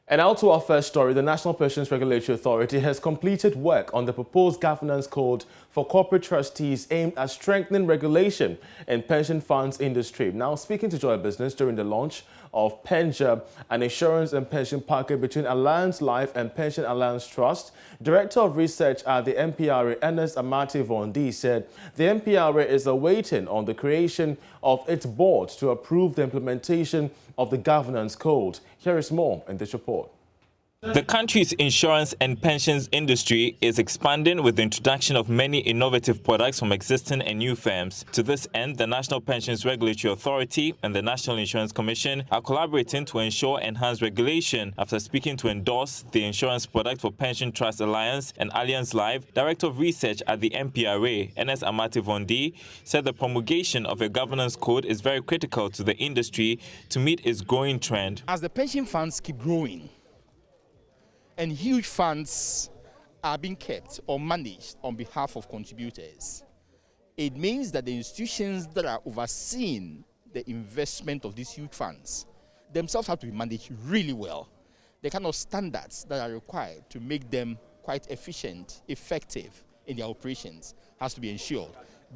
And now to our first story, the National Pensions Regulatory Authority has completed work on the proposed governance code for corporate trustees aimed at strengthening regulation in pension funds industry. Now, speaking to Joy Business during the launch of Penja, an insurance and pension package between Alliance Life and Pension Alliance Trust, Director of Research at the NPRA, Ernest Amate Vondi, said the NPRA is awaiting on the creation of its board to approve the implementation of the governance code. Here is more in this report. The country's insurance and pensions industry is expanding with the introduction of many innovative products from existing and new firms. To this end, the National Pensions Regulatory Authority and the National Insurance Commission are collaborating to ensure enhanced regulation. After speaking to endorse the insurance product for Pension Trust Alliance and Alliance Life, Director of Research at the NPRA, Ernest Amate Vondi, said the promulgation of a governance code is very critical to the industry to meet its growing trend. As the pension funds keep growing, and huge funds are being kept or managed on behalf of contributors, it means that the institutions that are overseeing the investment of these huge funds themselves have to be managed really well. The kind of standards that are required to make them quite efficient, effective in their operations has to be ensured.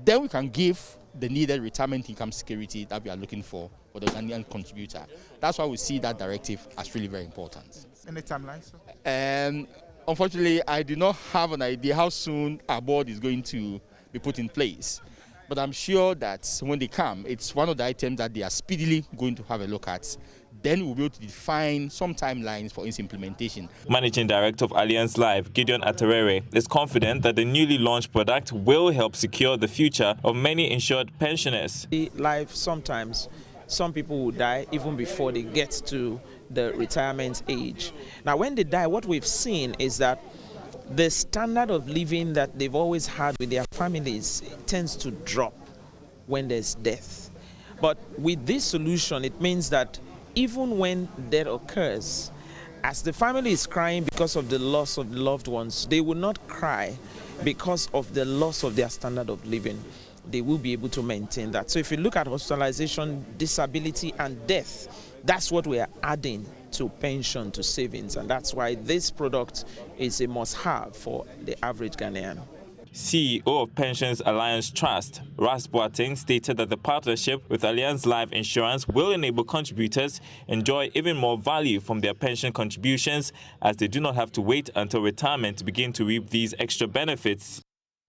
Then we can give the needed retirement income security that we are looking for the Ghanaian contributor. That's why we see that directive as really very important. Any timeline, sir? Unfortunately, I do not have an idea how soon our board is going to be put in place. But I'm sure that when they come, it's one of the items that they are speedily going to have a look at. Then we'll be able to define some timelines for its implementation. Managing Director of Alliance Life, Gideon Aterere, is confident that the newly launched product will help secure the future of many insured pensioners. Life, sometimes some people will die even before they get to the retirement age. Now, when they die, what we've seen is that the standard of living that they've always had with their families tends to drop when there's death. But with this solution, it means that even when death occurs, as the family is crying because of the loss of loved ones, they will not cry because of the loss of their standard of living. They will be able to maintain that. So if you look at hospitalization, disability, and death, that's what we are adding to pension, to savings, and that's why this product is a must-have for the average Ghanaian. CEO of Pensions Alliance Trust, Ras Boateng, stated that the partnership with Alliance Life Insurance will enable contributors enjoy even more value from their pension contributions, as they do not have to wait until retirement to begin to reap these extra benefits.